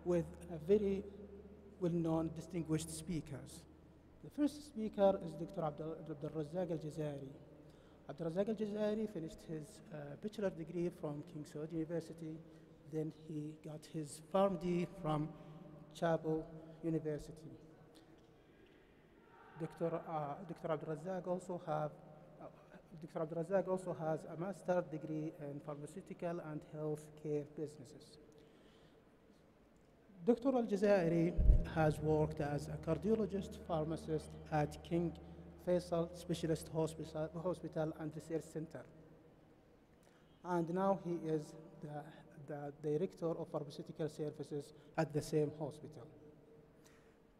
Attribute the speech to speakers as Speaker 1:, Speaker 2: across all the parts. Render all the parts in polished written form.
Speaker 1: with a very well-known distinguished speakers. The first speaker is Dr. Abdulrazak Al-Jazairi. Abdulrazak Al-Jazairi finished his bachelor degree from King Saud University. Then he got his PharmD from Chapel University. Dr. Abdulrazak also has a master's degree in pharmaceutical and healthcare businesses. Dr. Al-Jazairi has worked as a cardiologist pharmacist at King Faisal Specialist Hospital and Research Center. And now he is the Director of Pharmaceutical Services at the same hospital.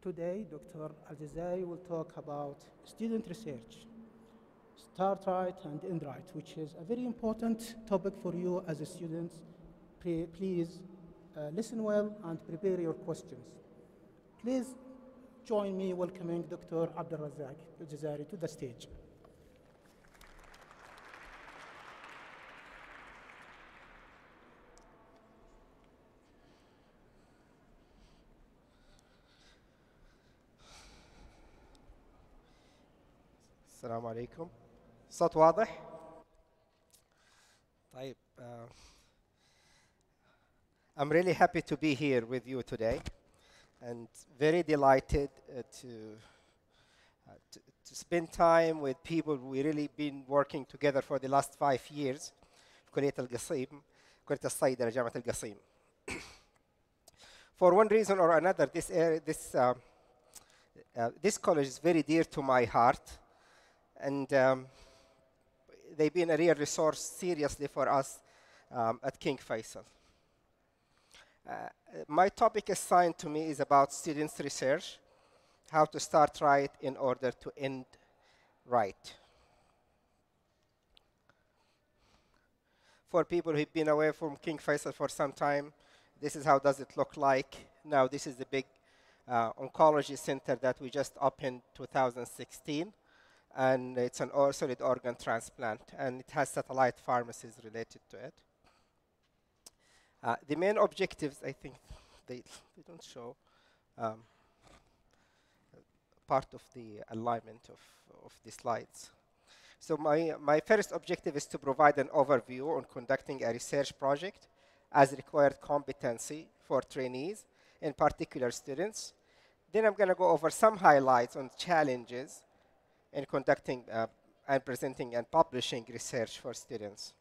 Speaker 1: Today, Dr. Al-Jazairi will talk about student research, start right and end right, which is a very important topic for you as a student. Please listen well and prepare your questions. Please join me welcoming Dr. Abdulrazak Al-Jazairi to the stage.
Speaker 2: السلام عليكم. الصوت واضح؟ طيب. I'm really happy to be here with you today and very delighted to spend time with people we really been working together for the last 5 years في كلية القصيم كلية الصيدلة جامعة القصيم. For one reason or another, this college is very dear to my heart, and they've been a real resource seriously for us at King Faisal. My topic assigned to me is about students' research, how to start right in order to end right. For people who've been away from King Faisal for some time, this is how does it look like. Now this is the big oncology center that we just opened 2016. And it's an solid organ transplant, and it has satellite pharmacies related to it. The main objectives, I think, they don't show part of the alignment of the slides. So my first objective is to provide an overview on conducting a research project as required competency for trainees, in particular students. Then I'm going to go over some highlights on challenges in conducting and presenting and publishing research for students.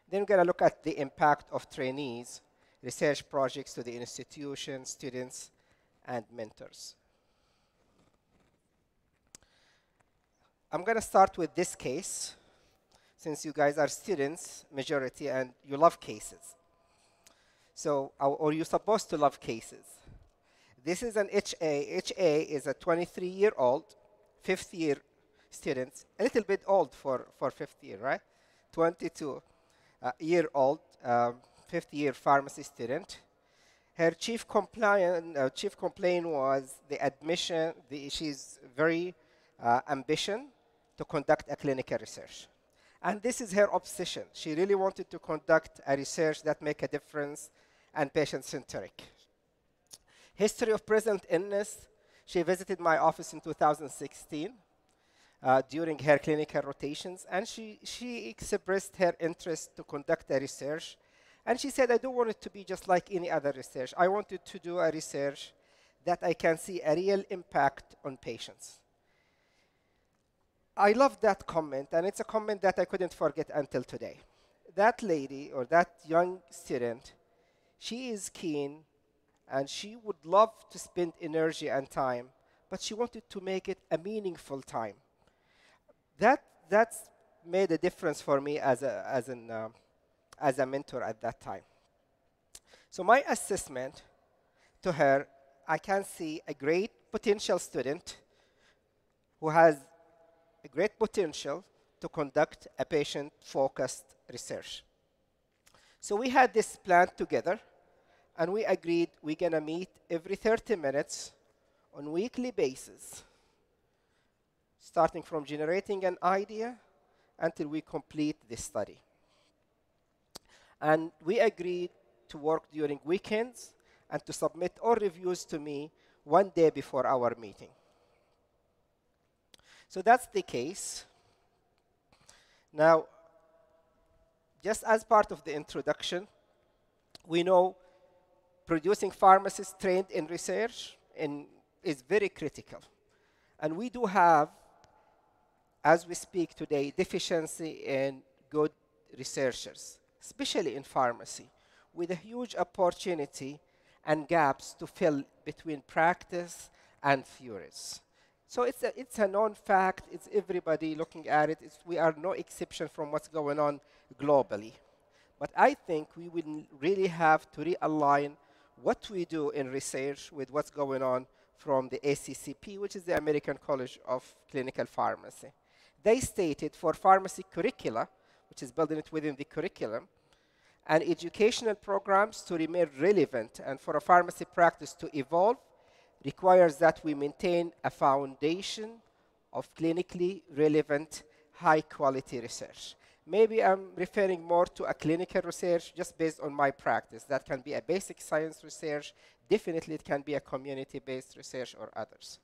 Speaker 2: Then we're going to look at the impact of trainees, research projects to the institution, students, and mentors. I'm going to start with this case, since you guys are students, majority, and you love cases. So, or you're supposed to love cases. This is an HA. HA is a 23-year-old, fifth-year student, a little bit old for fifth year, right? 22-year-old, fifth-year pharmacy student. Her chief complaint was the admission. She's very ambition to conduct a clinical research. And this is her obsession. She really wanted to conduct a research that make a difference and patient-centric. History of present illness. She visited my office in 2016 during her clinical rotations, and she expressed her interest to conduct a research. And she said, I don't want it to be just like any other research. I wanted to do a research that I can see a real impact on patients. I love that comment, and it's a comment that I couldn't forget until today. That lady, or that young student, she is keen, and she would love to spend energy and time, but she wanted to make it a meaningful time. That's made a difference for me as a mentor at that time. So my assessment to her, I can see a great potential student who has a great potential to conduct a patient-focused research. So we had this plan together, and we agreed we're going to meet every 30 minutes on a weekly basis, starting from generating an idea until we complete this study. And we agreed to work during weekends and to submit all reviews to me one day before our meeting. So that's the case. Now, just as part of the introduction, we know producing pharmacists trained in research is very critical. And we do have, as we speak today, deficiency in good researchers, especially in pharmacy, with a huge opportunity and gaps to fill between practice and theories. So it's a known fact. It's everybody looking at it. We are no exception from what's going on globally. But I think we will really have to realign what we do in research with what's going on from the ACCP, which is the American College of Clinical Pharmacy. They stated for pharmacy curricula, which is building it within the curriculum, and educational programs to remain relevant and for a pharmacy practice to evolve requires that we maintain a foundation of clinically relevant, high-quality research. Maybe I'm referring more to a clinical research just based on my practice. That can be a basic science research. Definitely, it can be a community-based research or others.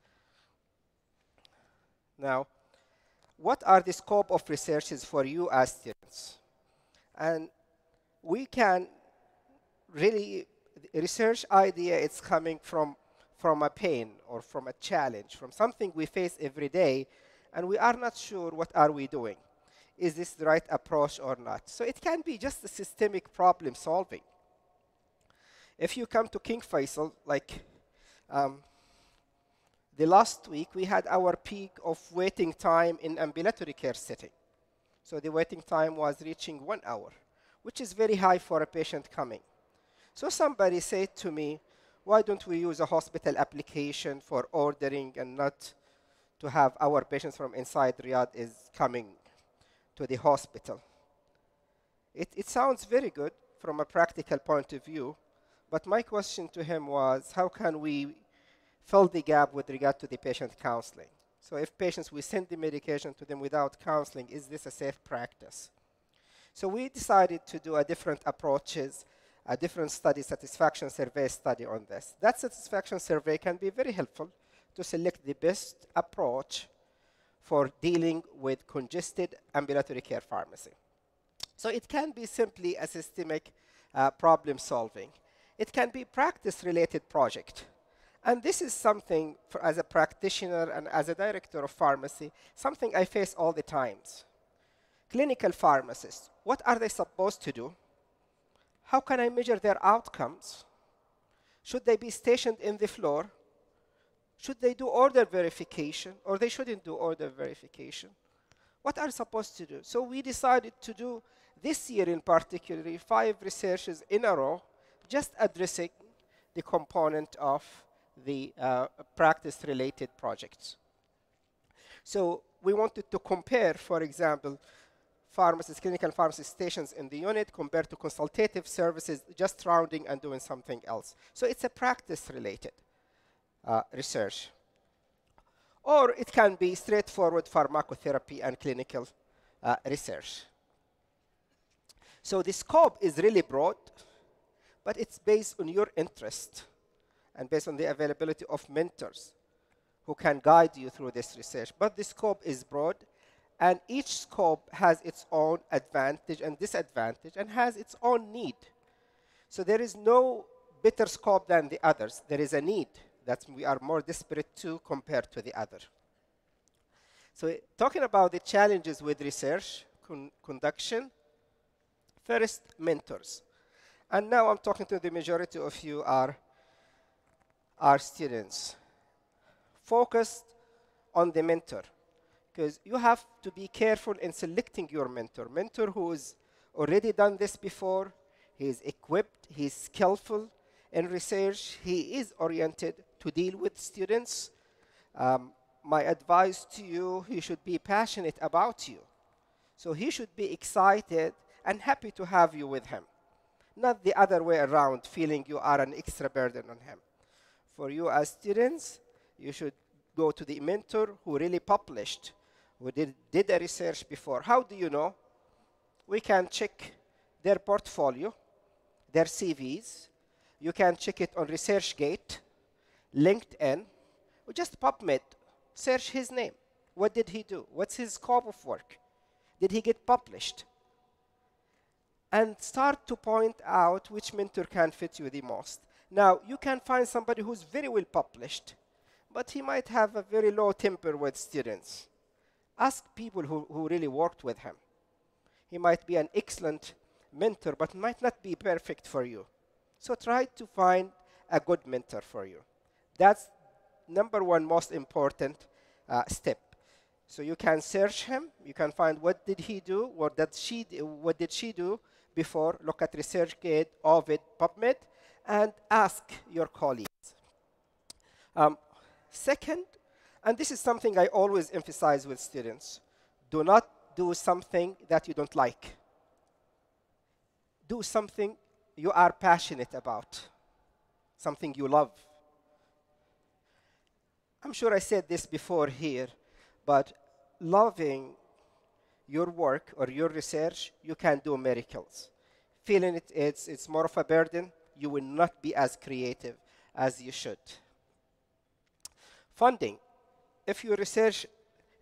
Speaker 2: Now, what are the scope of researches for you as students? And we can really, the research idea is coming from a pain or from a challenge, from something we face every day, and we are not sure what are we doing. Is this the right approach or not? So it can be just a systemic problem solving. If you come to King Faisal, like the last week, we had our peak of waiting time in ambulatory care setting. So the waiting time was reaching 1 hour, which is very high for a patient coming. So somebody said to me, why don't we use a hospital application for ordering and not to have our patients from inside Riyadh is coming to the hospital? It sounds very good from a practical point of view, but my question to him was, how can we fill the gap with regard to the patient counseling? So if patients, we send the medication to them without counseling, is this a safe practice? So we decided to do a different approaches, a different study, satisfaction survey study on this. That satisfaction survey can be very helpful to select the best approach for dealing with congested ambulatory care pharmacy. So it can be simply a systemic problem solving. It can be practice-related project. And this is something, as a practitioner and as a director of pharmacy, something I face all the times. Clinical pharmacists, what are they supposed to do? How can I measure their outcomes? Should they be stationed in the floor? Should they do order verification, or they shouldn't do order verification? What are they supposed to do? So we decided to do, this year in particular, 5 researches in a row, just addressing the component of the practice-related projects. So we wanted to compare, for example, pharmacists, clinical pharmacist stations in the unit compared to consultative services, just rounding and doing something else. So it's a practice-related research. Or it can be straightforward pharmacotherapy and clinical research. So the scope is really broad, but it's based on your interest and based on the availability of mentors who can guide you through this research. But the scope is broad, and each scope has its own advantage and disadvantage and has its own need. So there is no better scope than the others. There is a need that we are more desperate to compared to the other. So talking about the challenges with research conduction, first, mentors. And now I'm talking to the majority of you are students. Focus on the mentor, because you have to be careful in selecting your mentor. Mentor who has already done this before, he is equipped, he is skillful in research, he is oriented to deal with students. My advice to you, he should be passionate about you. So he should be excited and happy to have you with him. Not the other way around, feeling you are an extra burden on him. For you as students, you should go to the mentor who really published, who did a research before. How do you know? We can check their portfolio. their CVs. You can check it on ResearchGate, LinkedIn, or just PubMed. Search his name. What did he do? What's his scope of work? Did he get published? And start to point out which mentor can fit you the most. Now, you can find somebody who's very well published, but he might have a very low temper with students. Ask people who really worked with him. He might be an excellent mentor, but might not be perfect for you. So try to find a good mentor for you. That's number one most important step. So you can search him. You can find what did he do, what did she do before. Look at ResearchGate, Ovid, PubMed, and ask your colleagues. Second, and this is something I always emphasize with students, do not do something that you don't like. Do something you are passionate about, something you love. I'm sure I said this before here, but loving your work or your research, you can do miracles. Feeling it's more of a burden, you will not be as creative as you should. Funding. If your research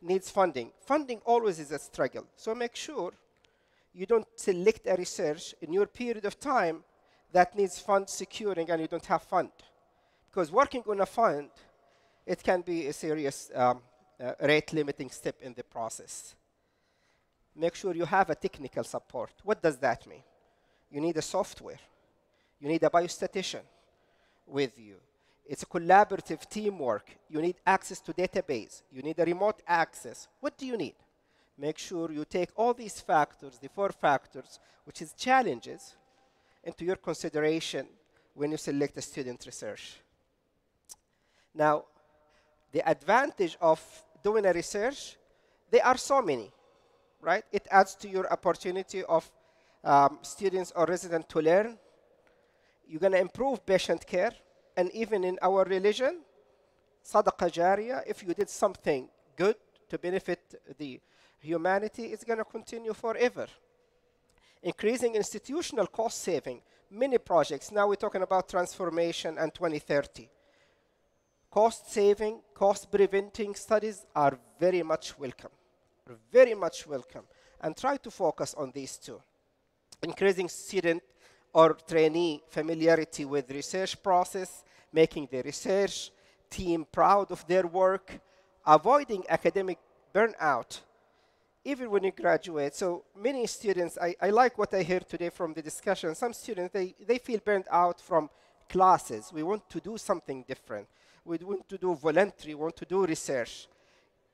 Speaker 2: needs funding, funding always is a struggle. So make sure you don't select a research in your period of time that needs fund securing and you don't have fund. Because working on a fund, it can be a serious rate limiting step in the process. Make sure you have a technical support. What does that mean? You need a software. You need a biostatistician with you. It's a collaborative teamwork. You need access to database. You need a remote access. What do you need? Make sure you take all these factors, the 4 factors, which is challenges, into your consideration when you select a student research. Now, the advantage of doing a research, there are so many, right? It adds to your opportunity of students or residents to learn. You're going to improve patient care. And even in our religion, sadaqah jariyah, if you did something good to benefit the humanity, it's going to continue forever. Increasing institutional cost saving, many projects. Now we're talking about transformation and 2030. Cost saving, cost preventing studies are very much welcome. Very much welcome. And try to focus on these two. Increasing student or trainee familiarity with research process, making the research team proud of their work, avoiding academic burnout, even when you graduate. So many students, I like what I heard today from the discussion. Some students, they feel burned out from classes. We want to do something different. We want to do voluntary, we want to do research.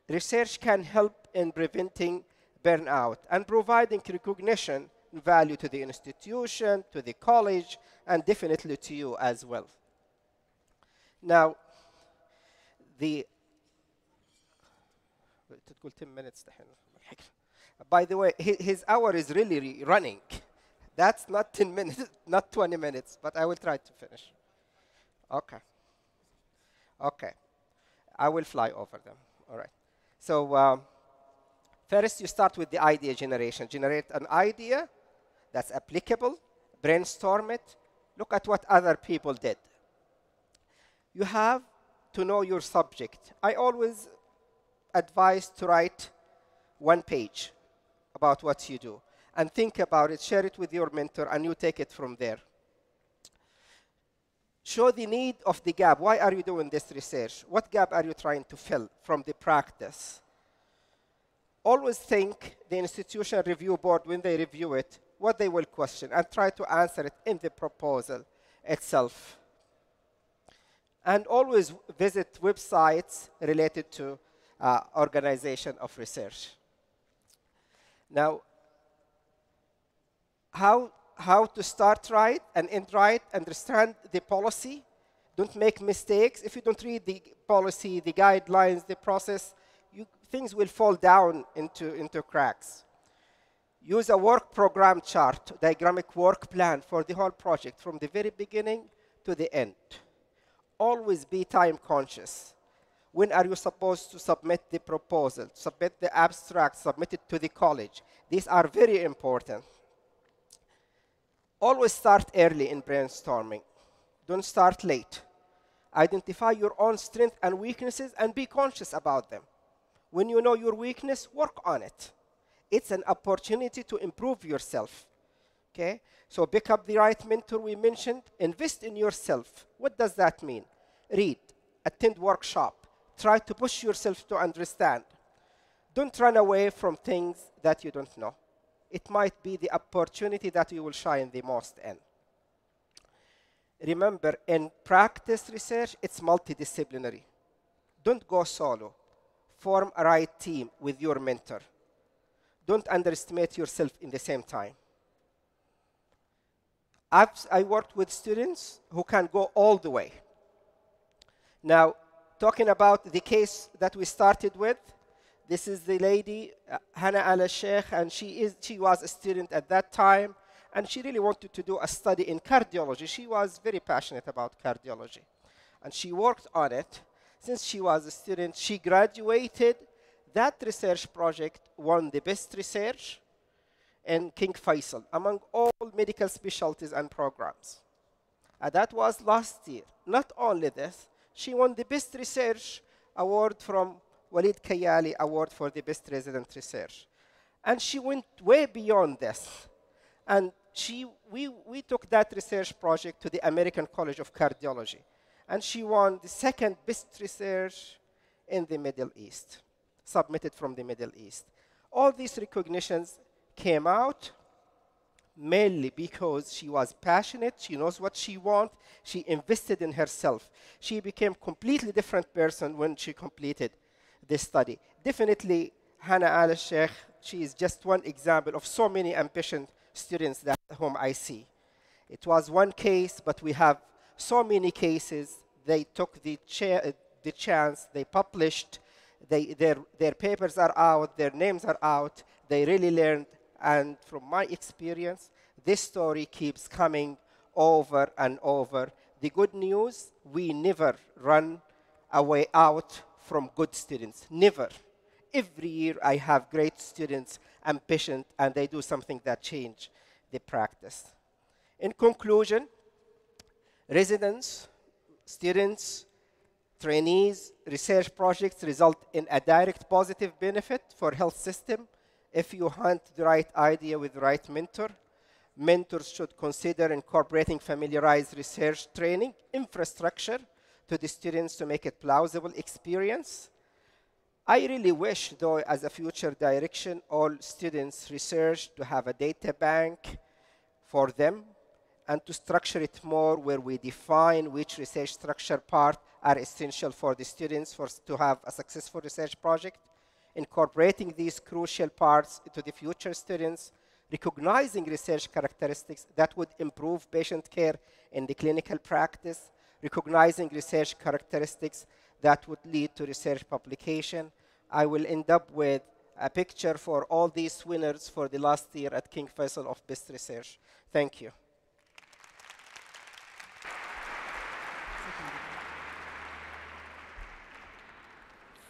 Speaker 2: Research can help in preventing burnout and providing recognition and value to the institution, to the college, and definitely to you as well. Now, تقول 10 minutes. By the way, his hour is really running. That's not 10 minutes, not 20 minutes, but I will try to finish. Okay. Okay. I will fly over them. All right. So first, you start with the idea generation. Generate an idea that's applicable, brainstorm it, look at what other people did. You have to know your subject. I always advise to write 1 page about what you do and think about it, share it with your mentor, and you take it from there. Show the need of the gap. Why are you doing this research? What gap are you trying to fill from the practice? Always think the institution review board, when they review it, what they will question, and try to answer it in the proposal itself. And always visit websites related to organization of research. Now, how to start right and end right, understand the policy. Don't make mistakes. If you don't read the policy, the guidelines, the process, things will fall down into cracks. Use a work program chart, diagrammatic work plan for the whole project from the very beginning to the end. Always be time conscious. When are you supposed to submit the proposal, submit the abstract, submit it to the college? These are very important. Always start early in brainstorming. Don't start late. Identify your own strengths and weaknesses and be conscious about them. When you know your weakness, work on it. It's an opportunity to improve yourself. Okay? So pick up the right mentor we mentioned. Invest in yourself. What does that mean? Read, attend workshop, try to push yourself to understand. Don't run away from things that you don't know. It might be the opportunity that you will shine the most in. Remember, in practice research, it's multidisciplinary. Don't go solo. Form a right team with your mentor. Don't underestimate yourself in the same time. I worked with students who can go all the way. Now, talking about the case that we started with, this is the lady, Hannah al-Sheikh, and she was a student at that time, and she really wanted to do a study in cardiology. She was very passionate about cardiology, and she worked on it. Since she was a student, she graduated. That research project won the best research in King Faisal among all medical specialties and programs. And that was last year. Not only this, she won the best research award from Walid Kayali Award for the best resident research. And she went way beyond this. And we took that research project to the American College of Cardiology. And she won the second best research in the Middle East, submitted from the Middle East. All these recognitions came out mainly because she was passionate, she knows what she wants, she invested in herself. She became a completely different person when she completed this study. Definitely, Hannah al-Sheikh, she is just one example of so many ambitious students that whom I see. It was one case, but we have so many cases. They took the chance, they published, their papers are out, their names are out, they really learned. And from my experience, this story keeps coming over and over. The good news, we never run away out from good students. Never. Every year I have great students, ambitious, and they do something that change the practice. In conclusion, residents, students, trainees, research projects result in a direct positive benefit for health system if you hunt the right idea with the right mentor. Mentors should consider incorporating familiarized research training infrastructure to the students to make it plausible experience. I really wish, though, as a future direction, all students' research to have a data bank for them and to structure it more where we define which research structure part are essential for the students to have a successful research project, incorporating these crucial parts to the future students, recognizing research characteristics that would improve patient care in the clinical practice, recognizing research characteristics that would lead to research publication. I will end up with a picture for all these winners for the last year at King Faisal of Best Research. Thank you.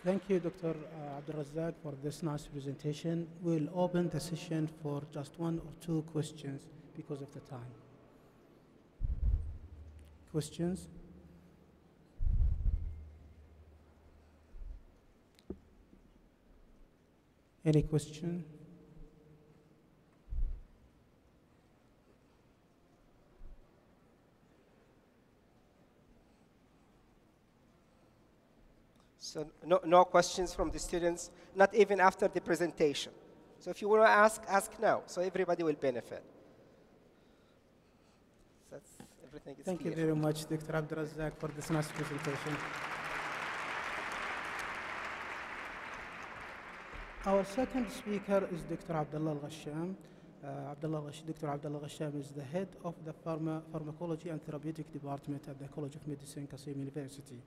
Speaker 1: Thank you, Dr. Abdulrazak, for this nice presentation. We'll open the session for just one or two questions because of the time. Questions? Any question?
Speaker 2: So no questions from the students, not even after the presentation. So if you want to ask now, so everybody will benefit. That's everything is
Speaker 1: Thank
Speaker 2: clear.
Speaker 1: you very much, Dr. Abdulrazak, for this nice presentation. Our second speaker is Dr. Abdullah Al-Ghasham. Dr. Abdullah Al-Ghasham is the head of the Pharmacology and Therapeutic Department at the College of Medicine, Qasim University.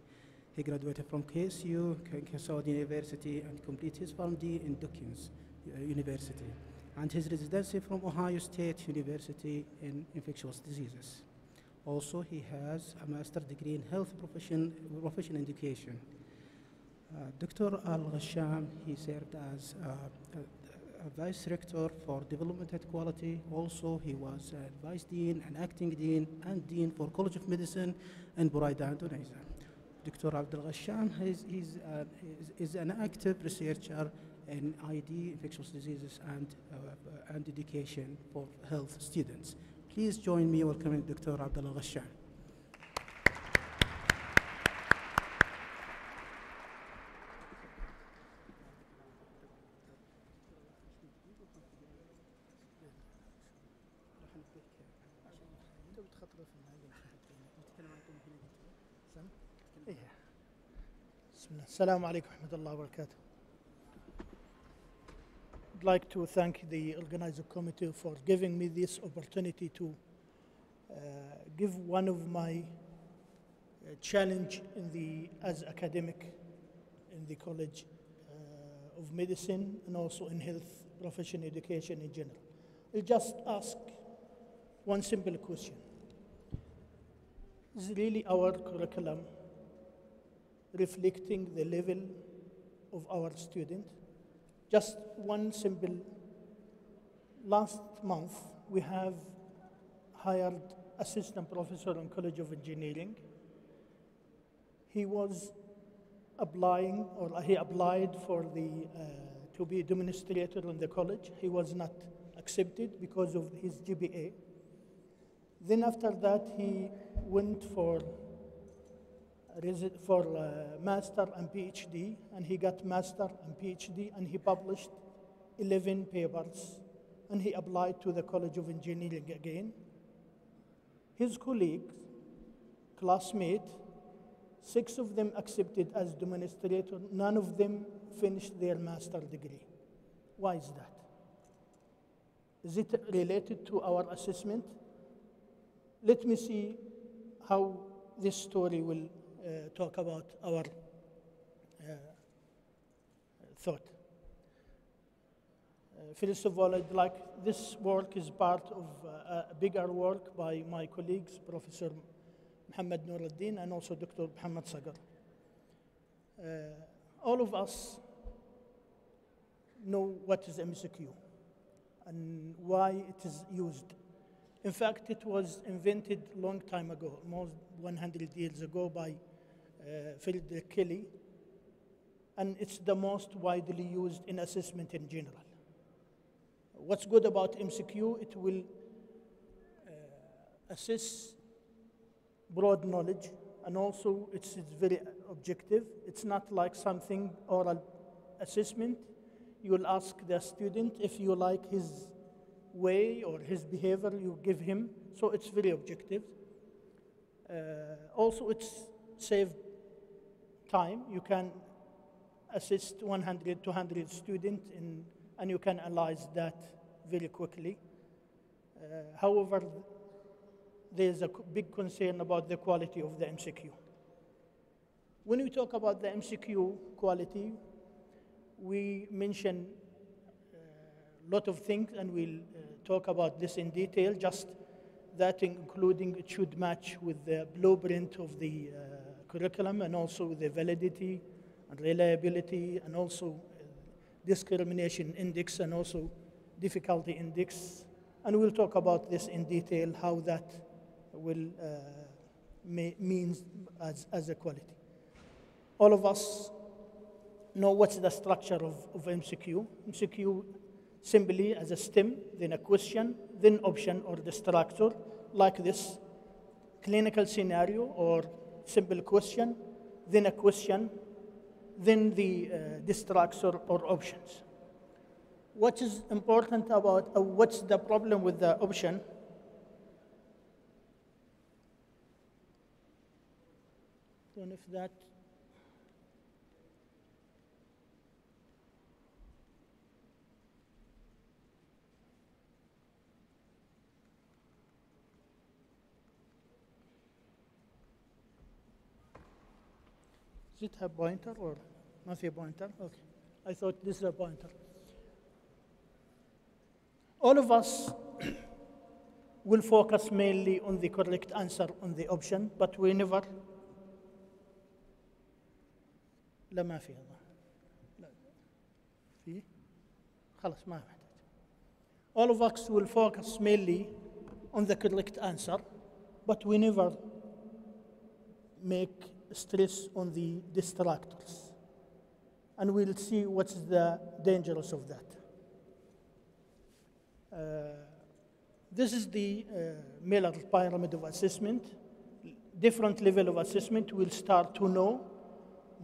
Speaker 1: He graduated from KSU, King Saud University, and completed his PharmD in Duquesne University, and his residency from Ohio State University in infectious diseases. Also, he has a master's degree in health profession education. Dr. Al-Ghasham, he served as a vice rector for development and quality. Also, he was vice dean and acting dean and dean for College of Medicine in Buraida, Indonesia. Dr. Abdul Ghasham is an active researcher in ID, infectious diseases, and education for health students. Please join me welcoming Dr. Abdul Ghasham.
Speaker 3: Assalamu alaikum wa rahmatullahi wa barakatuh. I'd like to thank the organizing committee for giving me this opportunity to give one of my challenge as academic in the College of Medicine and also in health profession education in general. I'll just ask one simple question. Is really our curriculum reflecting the level of our student? Just one simple, last month we have hired assistant professor in College of Engineering. He was applying, or he applied for to be demonstrator in the college. He was not accepted because of his GPA. Then after that he went for master and PhD, and he got master and PhD, and he published 11 papers, and he applied to the College of Engineering again. His colleagues, classmates, 6 of them accepted as demonstrator, none of them finished their master degree. Why is that? Is it related to our assessment? Let me see how this story will talk about our thought. First of all, I'd like, this work is part of a bigger work by my colleagues, Professor Muhammad Nuruddin and also Dr. Muhammad Sagar. All of us know what is MCQ and why it is used. In fact, it was invented a long time ago, almost 100 years ago by Frederick Kelly, and it's the most widely used in assessment in general. What's good about MCQ, it will assess broad knowledge, and also it's very objective. It's not like something oral assessment. You will ask the student if you like his way or his behavior, you give him, so it's very objective. Also, it's saved time. You can assist 100, 200 students and you can analyze that very quickly. However, there's a big concern about the quality of the MCQ. When we talk about the MCQ quality, we mention a lot of things, and we'll talk about this in detail, just that including it should match with the blueprint of the curriculum, and also the validity and reliability, and also discrimination index, and also difficulty index. And we'll talk about this in detail, how that will means as a quality. All of us know what's the structure of MCQ. MCQ simply as a stem, then a question, then option, or the structure, like this. Clinical scenario or simple question, then a question, then the structure or options. What is important about, what's the problem with the option? I don't know if that, does it have pointer or not a pointer? Okay, I thought this is a pointer. All of us will focus mainly on the correct answer on the option, but we never. لا ما في هذا. لا في. خلاص ما محتاج. all of us will focus mainly on the correct answer, but we never make stress on the distractors. And we'll see what's the dangers of that. This is the Miller pyramid of assessment. Different level of assessment will start to know,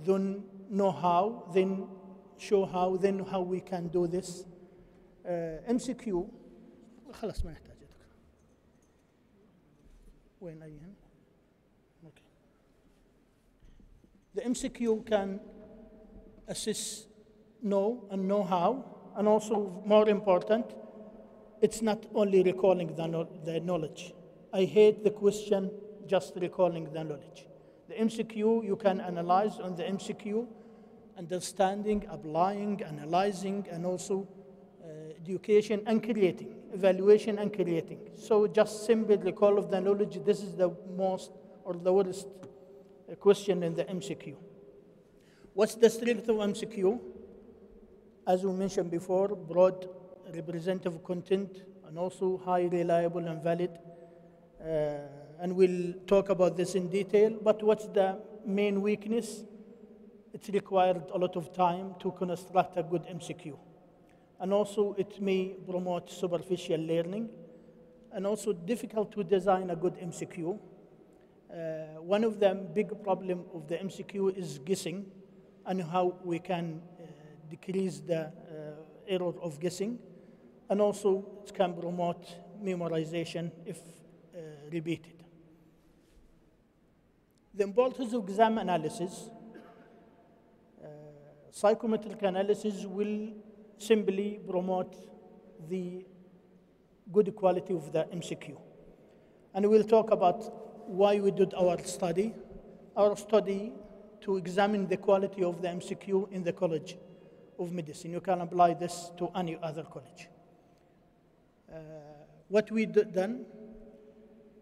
Speaker 3: then know how, then show how, then how we can do this. MCQ خلاص ما يحتاج دكتور. وين أيهن؟ Okay. The MCQ can assess know and know how, and also more important, it's not only recalling the knowledge. I hate the question just recalling the knowledge. The MCQ, you can analyze on the MCQ, understanding, applying, analyzing, and also education and creating, evaluation and creating. So just simple recall of the knowledge, this is the most or the worst question in the MCQ. What's the strength of MCQ? As we mentioned before, broad representative content and also high reliable and valid. And we'll talk about this in detail, but what's the main weakness? It's required a lot of time to construct a good MCQ. And also it may promote superficial learning, and also difficult to design a good MCQ. One of the big problem of the MCQ is guessing, and how we can decrease the error of guessing. And also it can promote memorization if repeated. The importance of exam analysis. Psychometric analysis will simply promote the good quality of the MCQ. And we'll talk about why we did our study. Our study to examine the quality of the MCQ in the College of Medicine. You can apply this to any other college. What we done,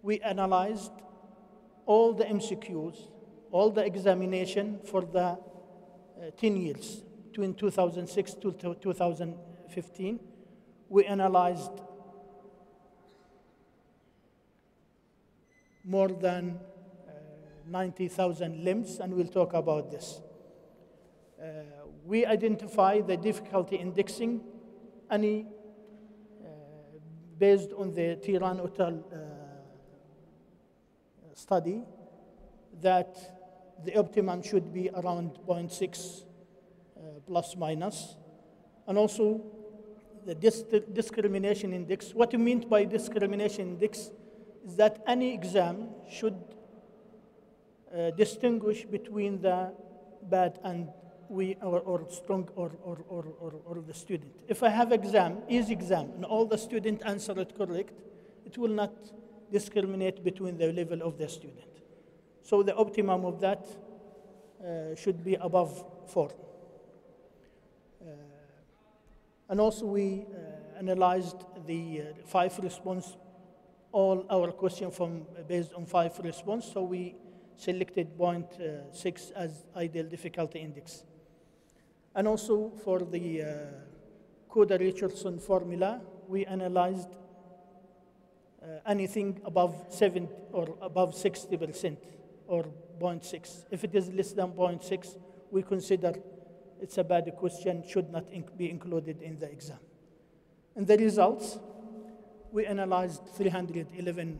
Speaker 3: we analyzed all the MCQs, all the examination for the 10 years, between 2006 to 2015. We analyzed more than 90,000 limbs, and we'll talk about this. We identify the difficulty indexing, based on the Tehran Hotel study, that the optimum should be around 0.6 plus minus. And also the discrimination index. What you mean by discrimination index is that any exam should distinguish between the bad and or strong or the student. If I have easy exam, and all the student answer it correct, it will not discriminate between the level of the student. So the optimum of that should be above 4. And also we analyzed the 5 response, all our questions based on 5 response, so we selected 0.6 as ideal difficulty index. And also for the Coda-Richardson formula, we analyzed anything above 7 or above 60% or 0.6. If it is less than 0.6, we consider it's a bad question, should not be included in the exam. And the results, we analyzed 311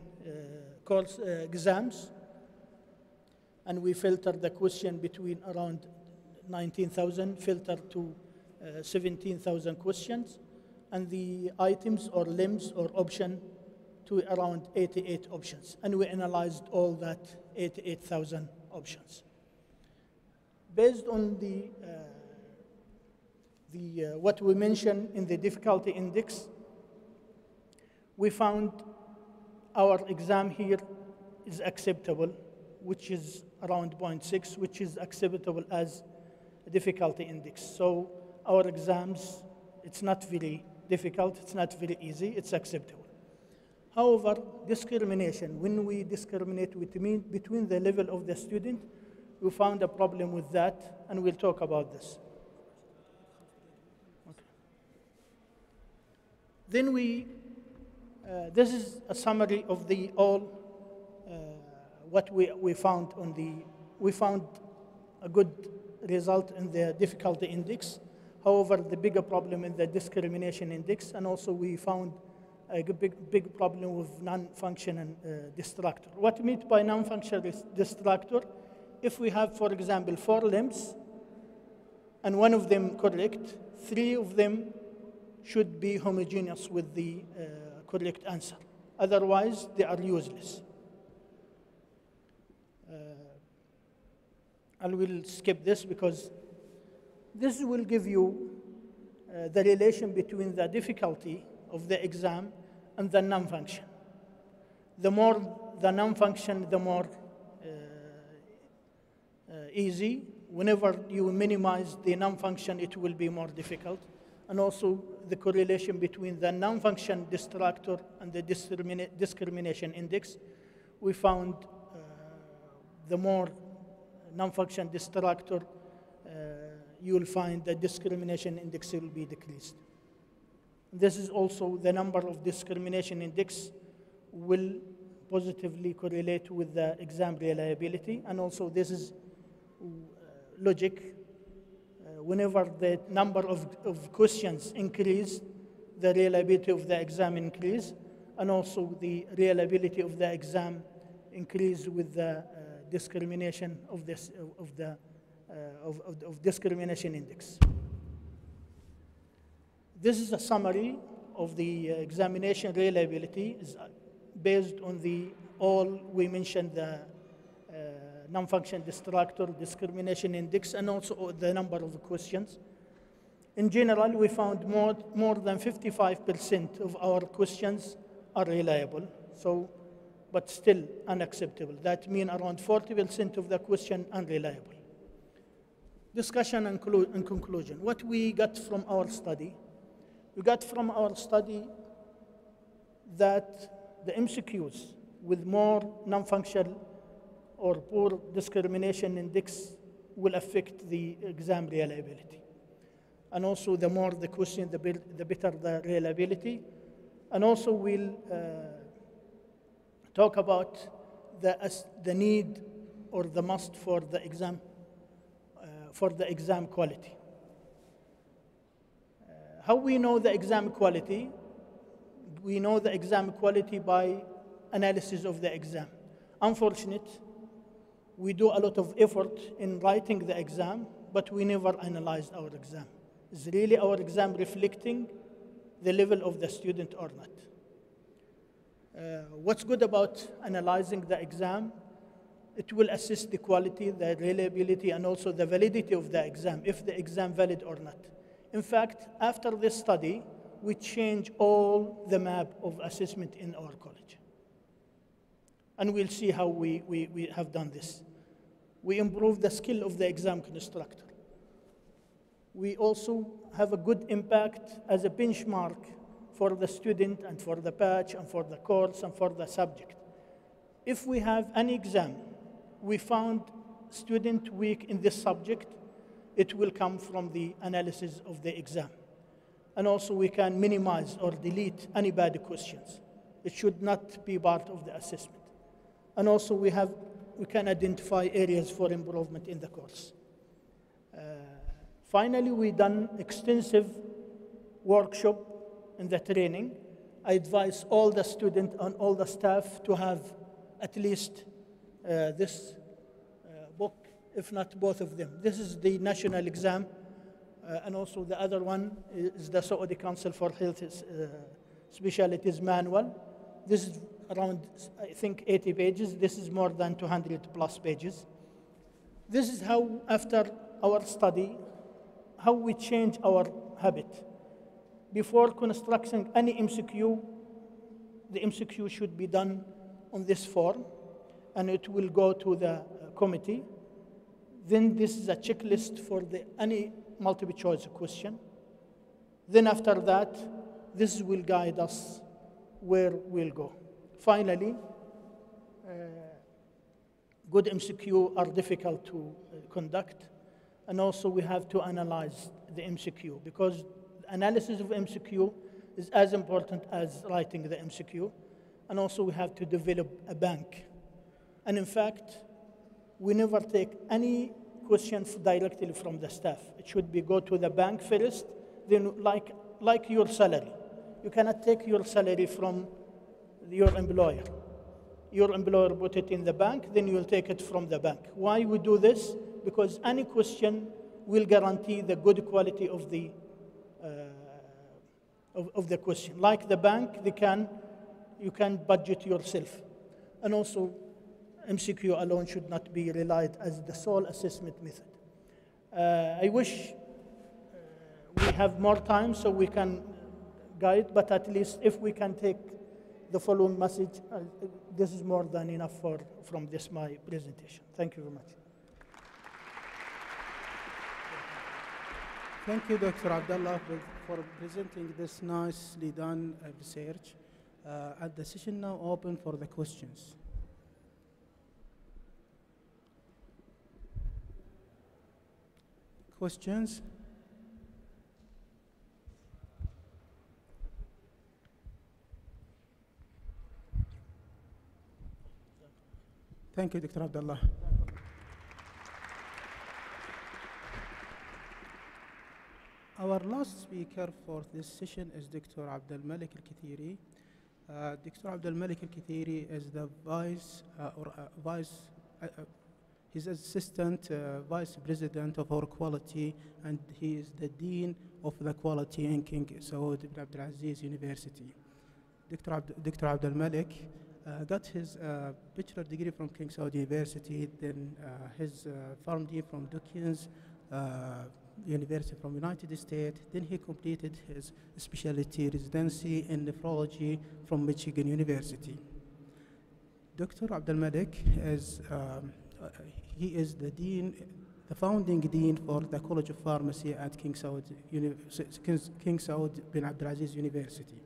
Speaker 3: course exams, and we filtered the question between around 19,000, filtered to 17,000 questions, and the items or limbs or option to around 88 options. And we analyzed all that 88,000 options. Based on what we mentioned in the difficulty index, we found our exam here is acceptable, which is around 0.6, which is acceptable as a difficulty index. So our exams, it's not very difficult, it's not very easy, it's acceptable. However, discrimination, when we discriminate between the level of the student, we found a problem with that, and we'll talk about this. Okay. Then this is a summary of what we found we found a good result in the difficulty index. However, the bigger problem in the discrimination index, and also we found a big problem with non-functional distractor. What I mean by non-functional distractor, if we have, for example, 4 limbs, and one of them correct, 3 of them should be homogeneous with the correct answer. Otherwise, they are useless. I will skip this because this will give you the relation between the difficulty of the exam and the non-function. The more the non-function, the more easy. Whenever you minimize the non-function, it will be more difficult. And also the correlation between the non-function distractor and the discrimination index. We found the more non-function distractor, you will find the discrimination index will be decreased. This is also the number of discrimination index will positively correlate with the exam reliability. And also this is logic. Whenever the number of questions increase, the reliability of the exam increase, and also the reliability of the exam increase with the discrimination of discrimination index. This is a summary of the examination reliability based on all we mentioned, the non-function distractor, discrimination index, and also the number of questions. In general, we found more than 55% of our questions are reliable, but still unacceptable. That means around 40% of the question unreliable. Discussion and conclusion. What we got from our study? We got from our study that the MCQs with more non-functional or poor discrimination index will affect the exam reliability. And also the more the question, the better the reliability. And also we'll talk about the need or the must for the exam quality. How we know the exam quality? We know the exam quality by analysis of the exam. Unfortunately, we do a lot of effort in writing the exam, but we never analyze our exam. Is really our exam reflecting the level of the student or not? What's good about analyzing the exam? It will assess the quality, the reliability, and also the validity of the exam, if the exam valid or not. In fact, after this study, we change all the map of assessment in our college. And we'll see how we have done this. We improve the skill of the exam constructor. We also have a good impact as a benchmark for the student and for the batch and for the course and for the subject. If we have an exam, we found student weak in this subject, it will come from the analysis of the exam. And also we can minimize or delete any bad questions. It should not be part of the assessment. And also we can identify areas for improvement in the course. Finally, we done extensive workshop in the training. I advise all the students and all the staff to have at least this book, if not both of them. This is the national exam, and also the other one is the Saudi Council for Health Specialties Manual. This is around, I think, 80 pages. This is more than 200 plus pages. This is how, after our study, how we change our habit. Before constructing any MCQ, the MCQ should be done on this form, and it will go to the committee. Then this is a checklist for any multiple choice question. Then after that, this will guide us where we'll go. Finally, good MCQ are difficult to conduct, and also we have to analyze the MCQ, because analysis of MCQ is as important as writing the MCQ. And also we have to develop a bank. And in fact, we never take any questions directly from the staff. It should be go to the bank first, then like your salary. You cannot take your salary from your employer. Your employer put it in the bank, then you'll take it from the bank. Why we do this? Because any question will guarantee the good quality of the question. Like the bank, you can budget yourself. And also, MCQ alone should not be relied as the sole assessment method. I wish we have more time so we can guide, but at least if we can take the following message, this is more than enough from this my presentation. Thank you very much.
Speaker 1: Thank you, Dr. Abdullah, for presenting this nicely done research. And the session now open for the questions. Questions? Thank you, Dr. Abdullah. Our last speaker for this session is Dr. Abdul Malik Al-Kathiri. Dr. Abdul Malik Al-Kathiri is the he's assistant vice president of our quality, and he is the dean of the quality in King Saud ibn Abdulaziz University. Dr. Abdul Malik got his bachelor degree from King Saud University, then his PharmD from Dukins University from United States. Then he completed his specialty residency in nephrology from Michigan University. Dr. Abdul Malik is he is the dean, the founding dean for the College of Pharmacy at King Saud bin Abdulaziz University.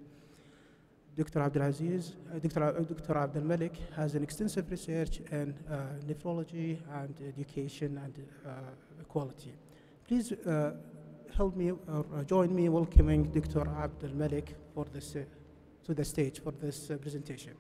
Speaker 1: Dr. Abdul Malik has an extensive research in nephrology and education and quality. Please help me or join me welcoming Dr. Abdul Malik for this, to the stage for this presentation.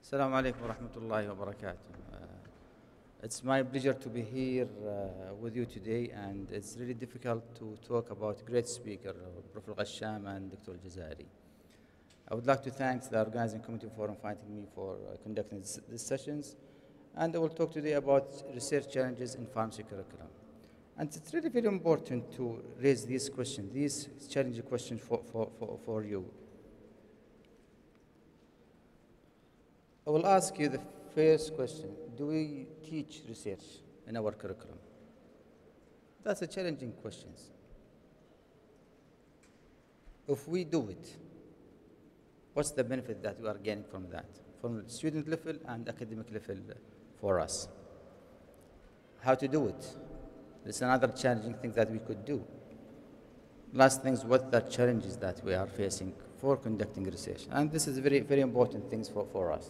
Speaker 4: Assalamu alaikum wa rahmatullahi wa barakatuh. It's my pleasure to be here with you today, and it's really difficult to talk about great speaker, Prof. Ghasham and Dr. Al-Jazari. I would like to thank the organizing committee for inviting me for conducting these sessions, and I will talk today about research challenges in pharmacy curriculum. And it's really very important to raise these questions, these challenging questions for you. I will ask you the first question. Do we teach research in our curriculum? That's a challenging question. If we do it, what's the benefit that we are gaining from that, from student level and academic level for us? How to do it? It's another challenging thing that we could do. Last thing is what the challenges that we are facing for conducting research. And this is very, very important things for us.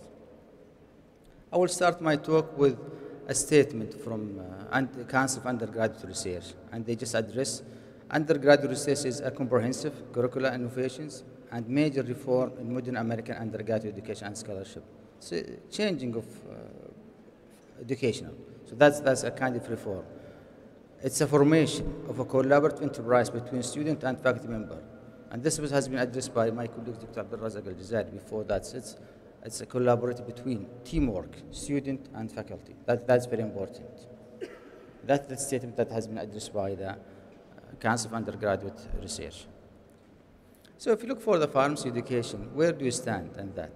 Speaker 4: I will start my talk with a statement from the Council of Undergraduate Research, and they just address undergraduate research is a comprehensive curricular innovations and major reform in modern American undergraduate education and scholarship. So changing of educational. So that's a kind of reform. It's a formation of a collaborative enterprise between student and faculty member. And this has been addressed by my colleague, Dr. Abdul Razak Al-Jazari before that. It's a collaborative between teamwork, student and faculty. That's very important. That's the statement that has been addressed by the Council of Undergraduate Research. So if you look for the pharmacy education, where do you stand on that?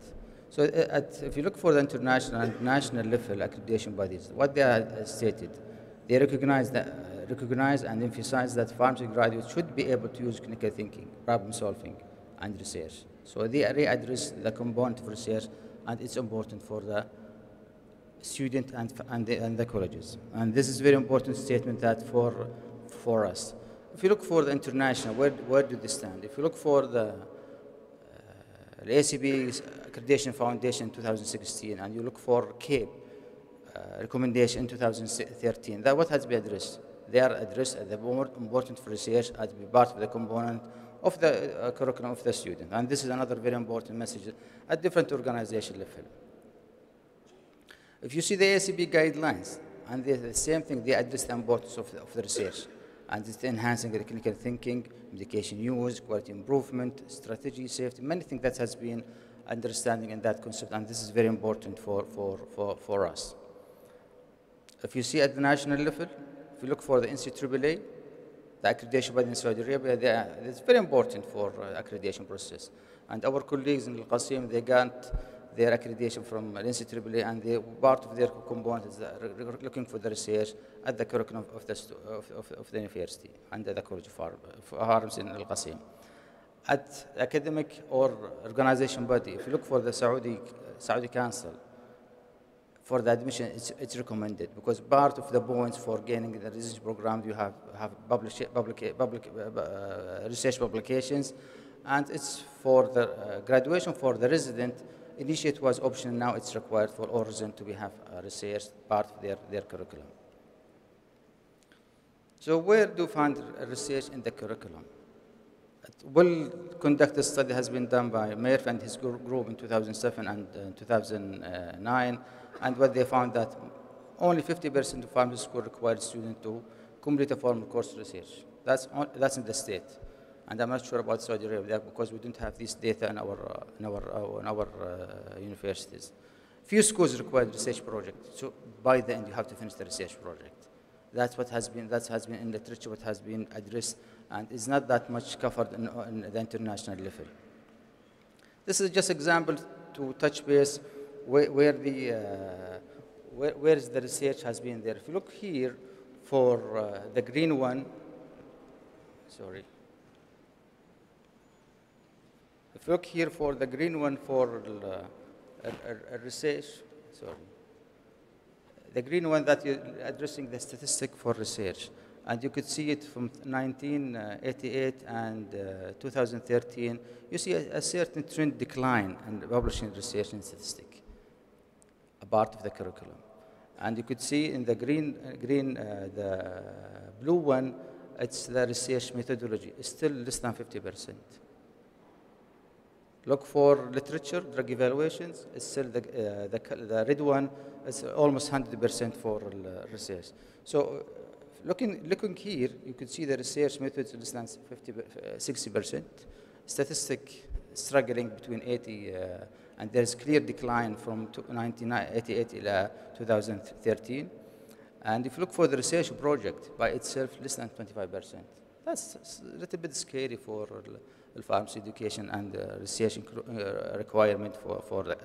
Speaker 4: So if you look for the international and national level accreditation bodies, what they are stated, they recognize and emphasize that pharmacy graduates should be able to use clinical thinking, problem solving, and research. So they readdress the component of research, and it's important for the student and the colleges. And this is a very important statement that for us. If you look for the international, where do they stand? If you look for the ACB Accreditation Foundation in 2016, and you look for CAPE recommendation in 2013, that what has been addressed? They are addressed as the more important for research as be part of the component of the curriculum of the student. And this is another very important message at different organization level. If you see the ACB guidelines, and the same thing, they address the importance of the research, and it's enhancing the clinical thinking, medication use, quality improvement, strategy, safety, many things that has been understanding in that concept, and this is very important for us. If you see at the national level, if you look for the NCAA, the accreditation body in Saudi Arabia, it's very important for accreditation process. And our colleagues in Al-Qasim, they got their accreditation from NCAA, and part of their component is looking for the research at the curriculum of the university and the College of Pharmacy in Al-Qasim. At academic or organization body, if you look for the Saudi Council, for the admission, it's recommended, because part of the points for gaining the research program, you have research publications, and it's for the graduation for the resident. Initially it was optional, now it's required for all residents to have research part of their curriculum. So where do you find research in the curriculum? A well-conducted study has been done by Murphy and his group in 2007 and 2009, and what they found that only 50% of pharmacy school required students to complete a formal course research. That's in the state, and I'm not sure about Saudi Arabia because we don't have this data in our universities. Few schools require research project, so by the end you have to finish the research project. That has been in literature, what has been addressed, and is not that much covered in the international level. This is just example to touch base where the research has been there. If you look here for the green one, sorry. If you look here for the green one for research, sorry. The green one that you're addressing the statistic for research. And you could see it from 1988 and 2013. You see a certain trend decline in publishing research and statistics, a part of the curriculum. And you could see in the the blue one, it's the research methodology. It's still less than 50%. Look for literature, drug evaluations, it's still the red one, it's almost 100% for research. So looking here, you could see the research methods less than 60%, statistic struggling between 80, and there's clear decline from 1988 to 2013. And if you look for the research project by itself, less than 25%. That's a little bit scary for the pharmacy education and research requirement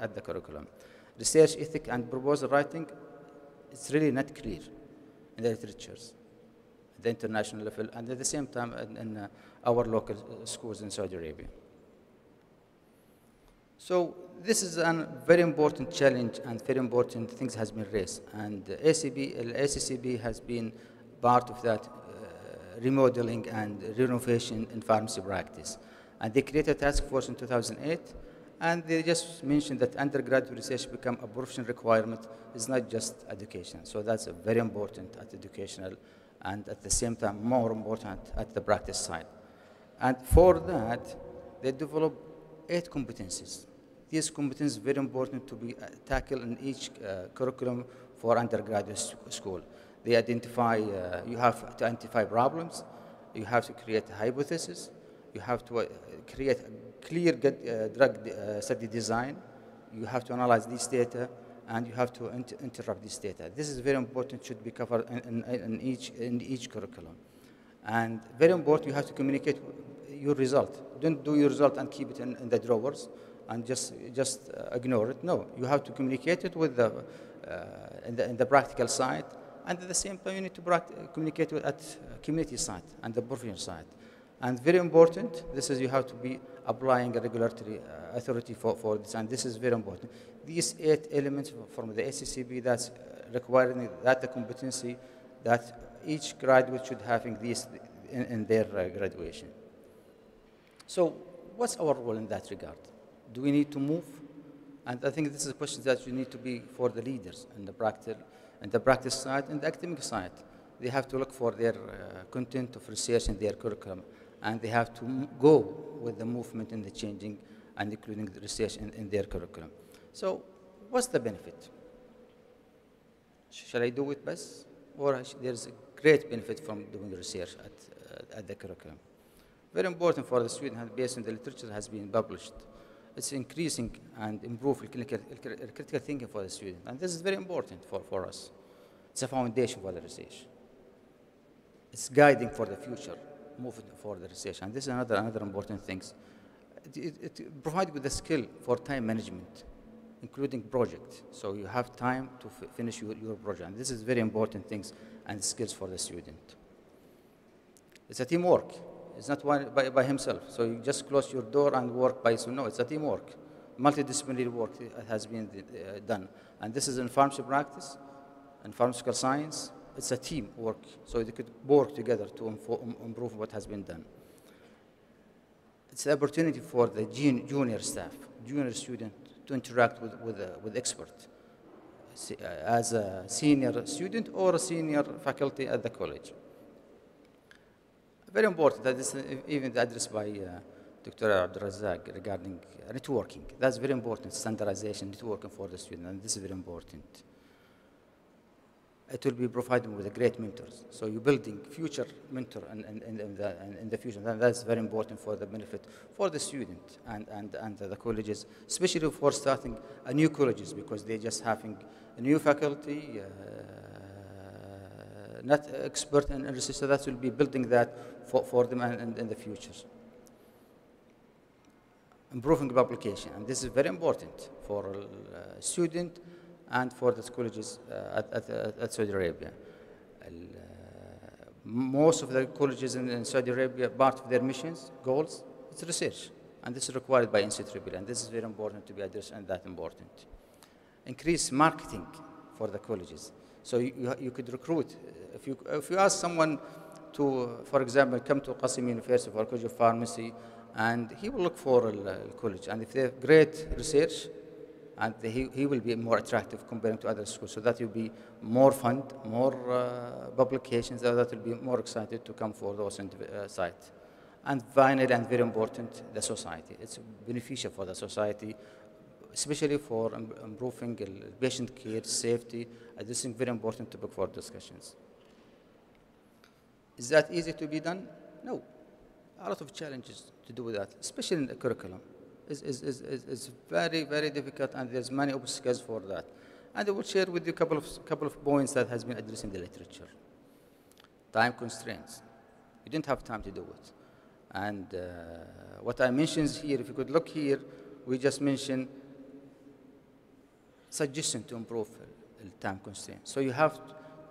Speaker 4: at the curriculum. Research ethic and proposal writing, it's really not clear in the literatures, at the international level, and at the same time in our local schools in Saudi Arabia. So this is a very important challenge, and very important things has been raised, and ACCB has been part of that remodeling and renovation in pharmacy practice. And they created a task force in 2008, and they just mentioned that undergraduate research become a professional requirement. It's not just education. So that's very important at educational, and at the same time more important at the practice side. And for that, they develop 8 competencies. These competencies are very important to be tackled in each curriculum for undergraduate school. They identify, you have to identify problems, you have to create a hypothesis, you have to create a clear drug study design, you have to analyze this data, and you have to interrupt this data. This is very important, should be covered in each curriculum. And very important, you have to communicate, your result. Don't do your result and keep it in the drawers and just ignore it. No, you have to communicate it with the in the practical side, and at the same time you need to communicate with at community side and the professional side. And very important, this is you have to be applying a regulatory authority for this, and this is very important. These 8 elements from the ACCB that's requiring that the competency that each graduate should having these in their graduation. So what's our role in that regard? Do we need to move? And I think this is a question that you need to be for the leaders in the practice side and the academic side. They have to look for their content of research in their curriculum, and they have to go with the movement in the changing and including the research in their curriculum. So what's the benefit? Shall I do it best? Or there's a great benefit from doing research at the curriculum. Very important for the student, based on the literature that has been published. It's increasing and improving critical thinking for the student. And this is very important for us. It's a foundation for the research. It's guiding for the future, moving for the research. And this is another important thing. It provides with the skill for time management, including project. So you have time to finish your project. And this is very important things and skills for the student. It's a teamwork. It's not one by himself. So you just close your door and work by yourself. No, it's a teamwork. Multidisciplinary work has been done. And this is in pharmacy practice, in pharmaceutical science. It's a team work. So they could work together to improve what has been done. It's an opportunity for the junior staff, junior student, to interact with experts as a senior student or a senior faculty at the college. Very important that this is even addressed by Dr. Abdulrazak regarding networking. That's very important, standardization, networking for the student, and this is very important. It will be provided with great mentors. So you're building future mentor in the future, and that's very important for the benefit for the student and the colleges, especially for starting a new colleges, because they're just having a new faculty, not expert in research, so that will be building that for them in the future. Improving publication, and this is very important for a student and for the colleges at Saudi Arabia. Most of the colleges in Saudi Arabia, part of their missions, goals, it's research, and this is required by NCAA, and this is very important to be addressed, and that important. Increase marketing for the colleges. So you could recruit. If you ask someone to, for example, come to Qasim University for a college of pharmacy, and he will look for a college, and if they have great research, and he will be more attractive compared to other schools. So that will be more fund, more publications, that will be more excited to come for those sites. And finally, and very important, the society. It's beneficial for the society, especially for improving patient care, safety. This is very important topic for discussions. Is that easy to be done? No. A lot of challenges to do with that, especially in the curriculum. It's very, very difficult, and there's many obstacles for that. And I will share with you a couple of points that has been addressed in the literature. Time constraints. You didn't have time to do it. And what I mentioned here, if you could look here, we just mentioned suggestion to improve the time constraint. So you have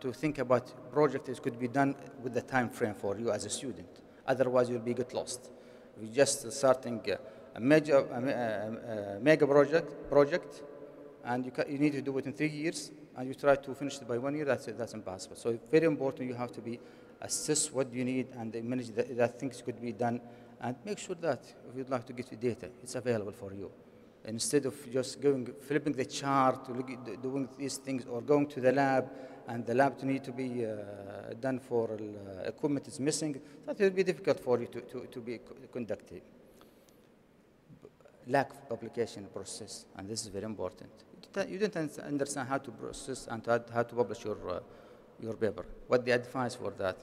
Speaker 4: to think about projects that could be done with the time frame for you as a student. Otherwise, you'll get lost. If you're just starting a mega project, and you need to do it in 3 years, and you try to finish it by 1 year, that's impossible. So it's very important you have to assess what you need and manage that things could be done, and make sure that if you'd like to get your data, it's available for you. Instead of just flipping the chart, doing these things, or going to the lab, and the lab need to be done for equipment is missing, that will be difficult for you to be conducted. Lack of publication process, and this is very important. You didn't understand how to process and how to publish your paper. What the advice for that?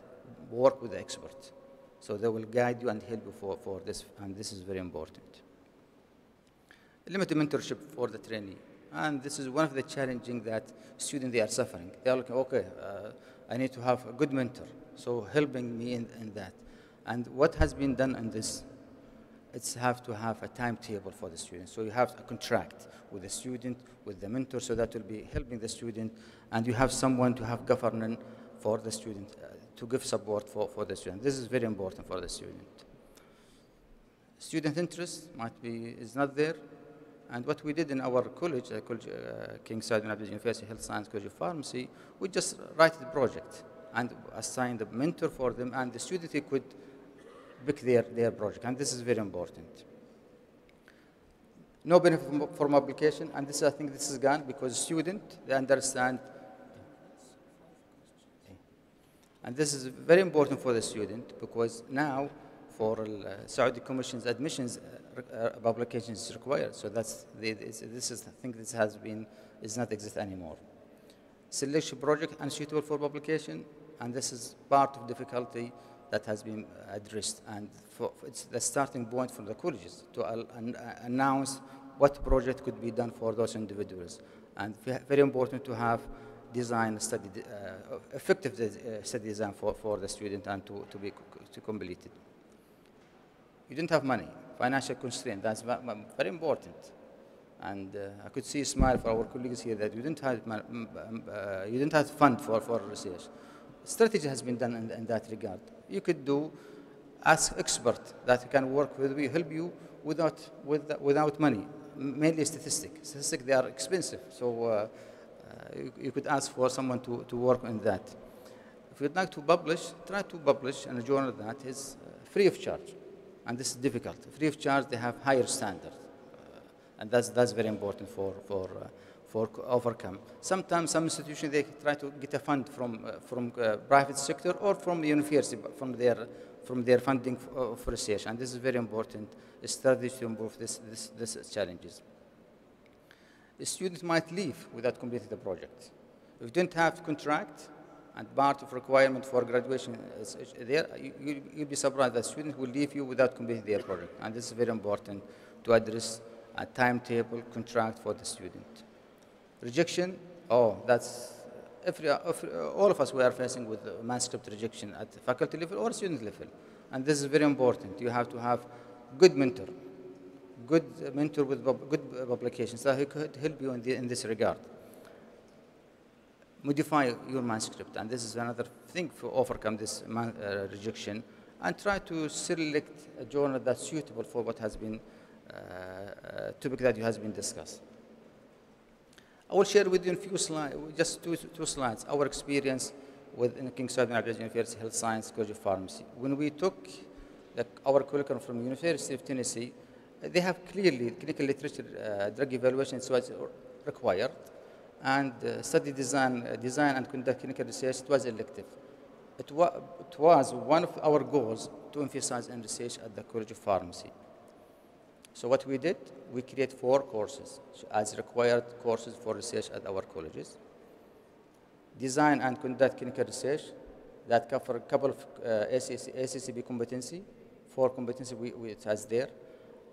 Speaker 4: Work with the expert. So they will guide you and help you for this, and this is very important. Limited mentorship for the trainee. And this is one of the challenging that students they are suffering. They are looking, okay, I need to have a good mentor, so helping me in that. And what has been done in this it's have to have a timetable for the student. So you have a contract with the student, with the mentor, so that will be helping the student, and you have someone to have governance for the student, to give support for the student. This is very important for the student. Student interest is not there. And what we did in our college, King Saud bin Abdulaziz University Health Science College of Pharmacy, we just write the project and assign the mentor for them, and the student could pick their project, and this is very important. No benefit from application, and I think this is gone because student, they understand. And this is very important for the student because now for Saudi Commission's admissions, publication is required. So I think this is not exist anymore. Selection project unsuitable for publication, and this is part of difficulty that has been addressed. And it's the starting point for the colleges to announce what project could be done for those individuals. And very important to have design study, effective study design for the student and to complete it. You didn't have money, financial constraint, that's very important. And I could see a smile for our colleagues here that you didn't have fund for research. Strategy has been done in that regard. You could ask expert that can work with you, help you without money, mainly statistics. Statistics, they are expensive, so you could ask for someone to work on that. If you'd like to publish, try to publish in a journal that is free of charge. And this is difficult. Free of charge, they have higher standard. And that's very important for overcome. Sometimes some institutions, they try to get a fund from private sector or from the university, from their funding for research. And this is very important strategy to improve these challenges. The student might leave without completing the project. If you don't have contract, and part of requirement for graduation is there, you'll be surprised that students will leave you without completing their project. And this is very important to address a timetable contract for the student. Rejection, that's all of us we are facing with manuscript rejection at faculty level or student level. And this is very important. You have to have good mentor with good publications that he could help you in this regard. Modify your manuscript, and this is another thing to overcome this rejection, and try to select a journal that's suitable for what has been topic that has been discussed. I will share with you in a few slides, just two slides, our experience in King Saud bin Abdulaziz University Health Science College of Pharmacy. When we took our curriculum from University of Tennessee, they have clearly clinical literature drug evaluation was required, and study design and conduct clinical research, it was elective. It was one of our goals to emphasize in research at the College of Pharmacy. So what we did, we create 4 courses as required courses for research at our colleges. Design and conduct clinical research that cover a couple of ACCB competency, 4 competency it has there,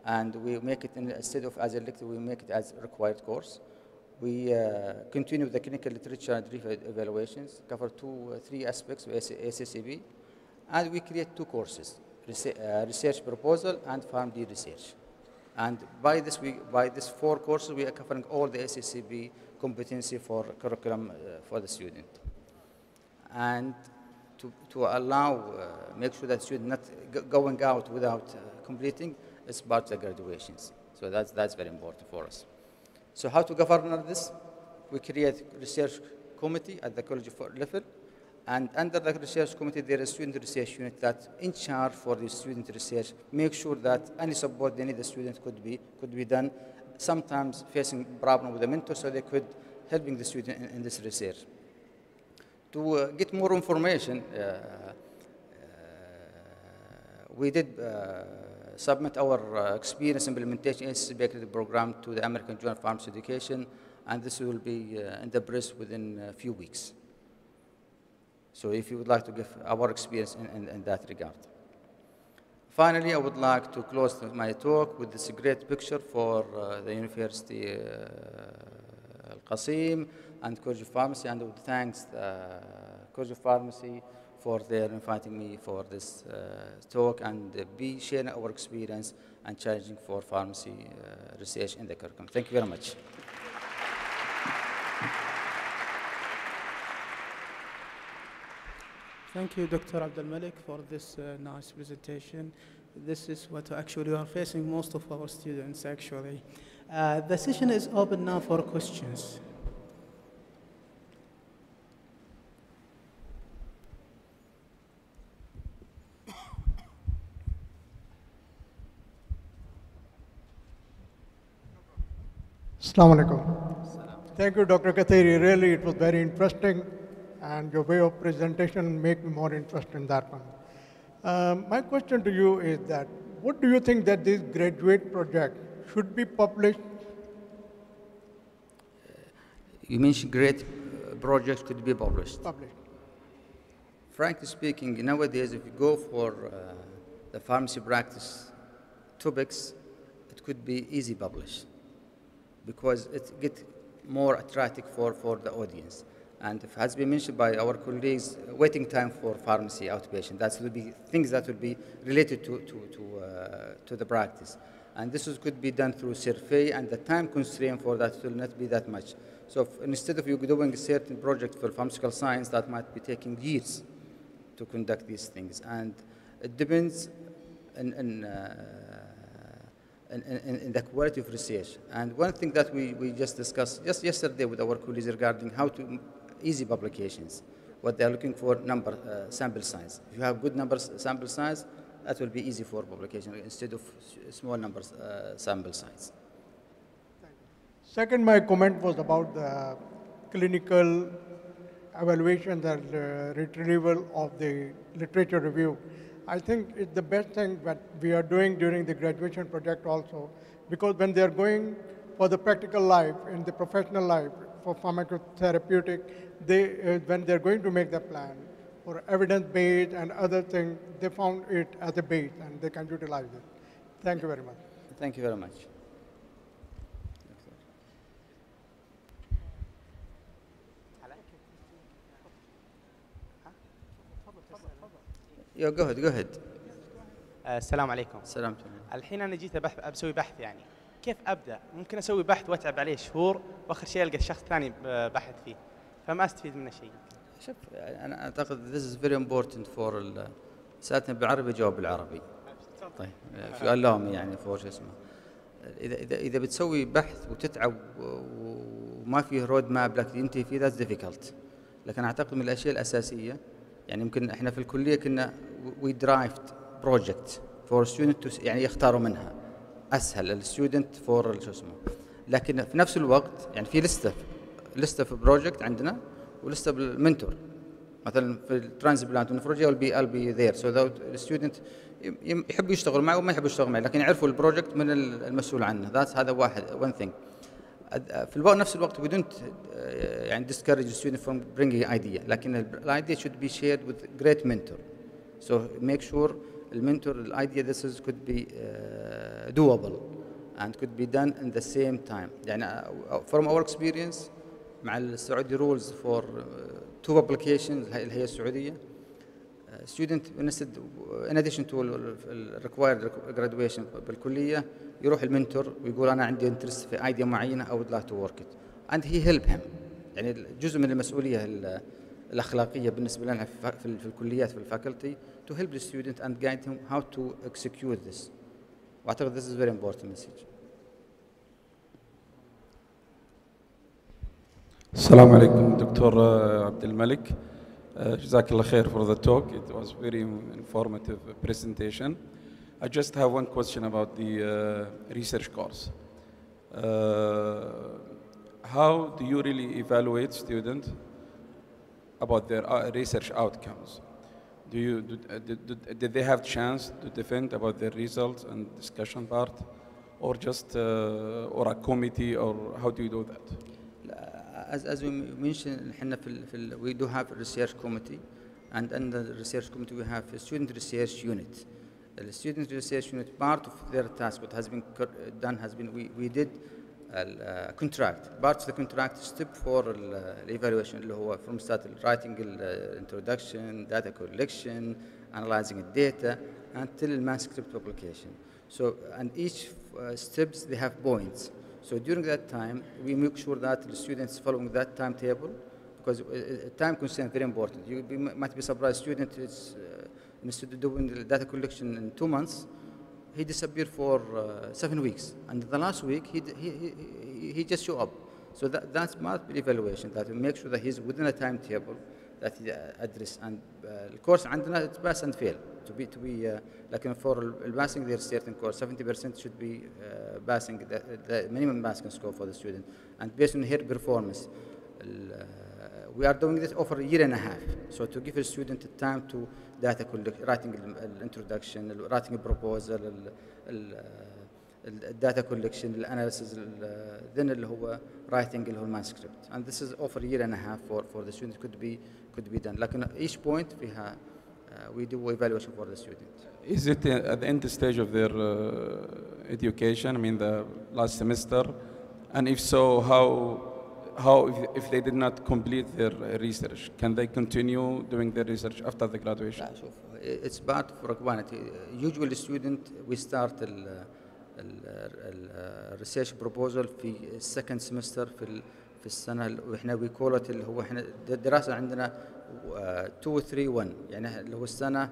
Speaker 4: and we make it instead of as elective, we make it as required course. We continue the clinical literature and evaluations, cover 3 aspects of ACCB, and we create 2 courses, research proposal and PharmD research. And by this 4 courses, we are covering all the ACCB competency for curriculum for the student. And to allow, make sure that student not going out without completing, is part of the graduations. So that's very important for us. So how to govern this? We create research committee at the college level, and under the research committee there is a student research unit that's in charge for the student research, make sure that any support they need the student could be done, sometimes facing problem with the mentor, so they could helping the student in this research. To get more information, we did submit our experience implementation ACCB accredited program to the American Journal of Pharmacy Education, and this will be in the press within a few weeks. So if you would like to give our experience in that regard. Finally, I would like to close my talk with this great picture for the University Al-Qasim and College of Pharmacy, and I would thank College of Pharmacy for their inviting me for this talk and be sharing our experience and challenging for pharmacy research in the curriculum. Thank you very much.
Speaker 1: Thank you, Dr. Abdul Malik, for this nice presentation. This is what actually we are facing most of our students, actually. The session is open now for questions.
Speaker 5: Assalamu alaikum. Thank you, Dr. Kathiri. Really, it was very interesting, and your way of presentation made me more interested in that one. My question to you is that, what do you think that this graduate project should be published?
Speaker 4: You mentioned great projects could be published.
Speaker 5: Published.
Speaker 4: Frankly speaking, nowadays, if you go for the pharmacy practice topics, it could be easy published because it gets more attractive for the audience. And if has been mentioned by our colleagues, waiting time for pharmacy outpatient, that will be things that will be related to the practice. And this could be done through survey, and the time constraint for that will not be that much. So instead of you doing a certain project for pharmaceutical science, that might be taking years to conduct these things. And it depends in the quality of research. And one thing that we just discussed just yesterday with our colleagues regarding how to easy publications, what they're looking for, sample size. If you have good numbers sample size, that will be easy for publication instead of small numbers sample size.
Speaker 5: Second, my comment was about the clinical evaluation and retrieval of the literature review. I think it's the best thing that we are doing during the graduation project also, because when they're going for the practical life, in the professional life, for pharmacotherapeutic, when they're going to make the plan for evidence-based and other things, they found it as a base and they can utilize it. Thank you very much.
Speaker 4: Thank you very much. Yeah, go ahead.
Speaker 6: السلام عليكم.
Speaker 4: السلام.
Speaker 6: الحين انا جيت بسوي بحث يعني. كيف ابدا؟ ممكن اسوي بحث واتعب عليه شهور واخر شيء القى الشخص ثاني بحث فيه. فما استفيد منه شيء.
Speaker 4: شوف انا اعتقد this is very important for سالتني بالعربي جاوب بالعربي. طيب في قال يعني فور شو اسمه. اذا بتسوي بحث وتتعب وما فيه رود ماب لك تنتهي فيه that's difficult. لكن اعتقد من الاشياء الاساسيه يعني يمكن احنا في الكليه كنا we derived project for student يعني يختاروا منها اسهل الستودنت فور شو اسمه. لكن في نفس الوقت يعني في لسته في بروجكت عندنا ولسته بالمنتور. مثلا في الترانسبلانت ونفرولوجيا will be there so that الستودنت يحب يشتغل معي وما يحب يشتغل معي لكن يعرفوا البروجكت من المسؤول عنه. هذا one thing. في نفس الوقت we don't يعني discourage the student from bringing idea لكن idea should be shared with great mentor. So make sure the idea could be doable and could be done in the same time. يعني from our experience مع السعودي rules for two publications اللي هي السعودية student in addition to required graduation بالكلية يروح المنتور ويقول أنا عندي انترست في ايديا معينة I would like to work it and he help him. يعني جزء من المسؤولية الأخلاقية بالنسبة لنا في الكليات في الفاكولتي to help the student and guide him how to execute this. وأعتقد this is very important message.
Speaker 7: السلام عليكم دكتور عبد الملك. جزاك الله خير for the talk. It was very informative presentation. I just have one question about the research course. How do you really evaluate students about their research outcomes? Did they have chance to defend about their results and discussion part, or just or a committee, or how do you do that?
Speaker 4: As we mentioned, we do have a research committee, and under the research committee we have a student research unit. The student research unit, part of their task, what has been done has been we did contract. Part of the contract step for evaluation اللي هو from start writing introduction, data collection, analyzing the data until manuscript publication. So and each steps they have points. So during that time we make sure that the students following that timetable, because time constraint very important. You might be surprised student is instead of doing the data collection in 2 months, he disappeared for 7 weeks, and the last week he just show up. So that's part of the evaluation, that we make sure that he's within a timetable that he address. And the course عندنا it's pass and fail to be like for passing their certain course 70% should be passing the minimum passing score for the student, and based on her performance. We are doing this over a year and a half, so to give a student the time to data collect, writing the introduction, writing a proposal, data collection, analysis, then اللي هو writing اللي هو manuscript, and this is over a year and a half for the student could be done. Like each point فيها we do evaluation for the student.
Speaker 7: Is it at the end stage of their education? I mean, the last semester, and if so, how if they did not complete their research, can they continue doing their research after the graduation?
Speaker 4: لا شوف, it's part of requirement. Usually student we start research proposal في second semester في السنة وإحنا we call it اللي هو إحنا الدراسة عندنا 2-3-1 يعني اللي هو السنة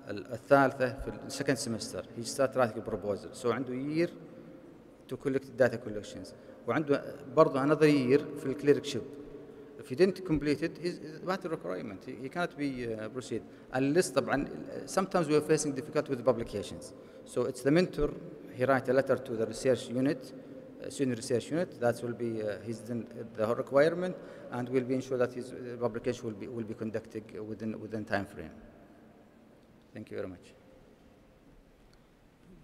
Speaker 4: الثالثة في second semester he start writing a proposal, so عنده year to collect data collections, وعنده برضه another year في الكليركشيب. If he didn't complete it, he's about the requirement. He cannot be proceed. Unless طبعا sometimes we are facing difficulty with publications. So it's the mentor. He write a letter to the research unit, student research unit. That will be his the requirement, and will be ensure that his publication will be conducted within time frame. Thank you very much.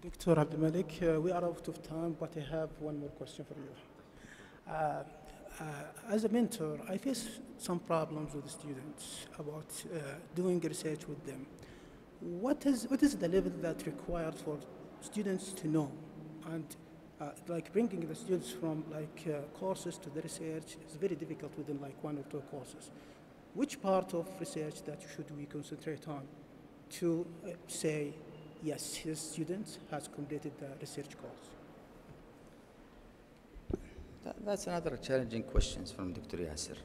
Speaker 1: Dr. Abdul Malik, we are out of time, but I have one more question for you. As a mentor, I face some problems with the students about doing research with them. What is the level that required for students to know? And like bringing the students from courses to the research is very difficult within like 1 or 2 courses. Which part of research that should we concentrate on to say, yes, his student has completed the research course?
Speaker 4: That's another challenging questions from Dr. Yasser.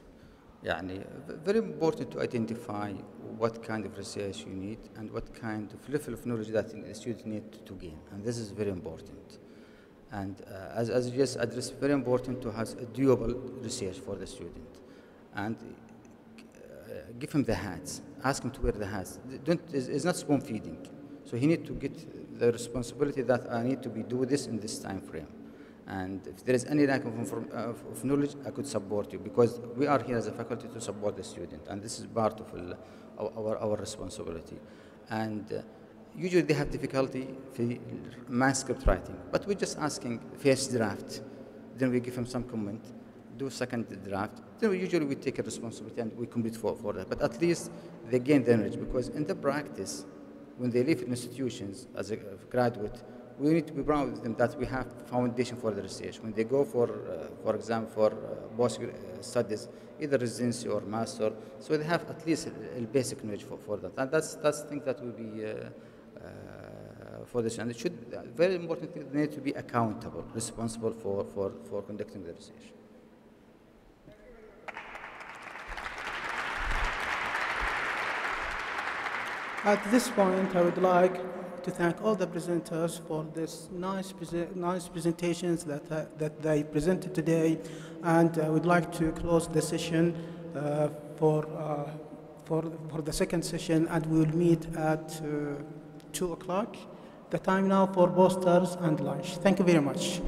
Speaker 4: يعني very important to identify what kind of research you need and what kind of level of knowledge that the student need to gain, and this is very important. And as you just addressed, very important to have a doable research for the student, and give him the hats, ask him to wear the hats. It's not spoon feeding, so he need to get the responsibility that I need to be do this in this time frame. And if there is any lack of knowledge, I could support you, because we are here as a faculty to support the student, and this is part of our responsibility. And usually they have difficulty في manuscript writing, but we're just asking first draft, then we give them some comment, do second draft, then we take a responsibility and we complete for that. But at least they gain the knowledge, because in the practice, when they leave institutions as a graduate, we need to be proud of them that we have foundation for the research. When they go for example, for post studies, either residency or master, so they have at least a basic knowledge for that. And that's the thing that will be for this. And it should, very important thing, they need to be accountable, responsible for conducting the research.
Speaker 1: At this point, I would like to thank all the presenters for this nice presentations that they presented today, and I would like to close the session for the second session, and we will meet at 2 o'clock. The time now for posters and lunch. Thank you very much.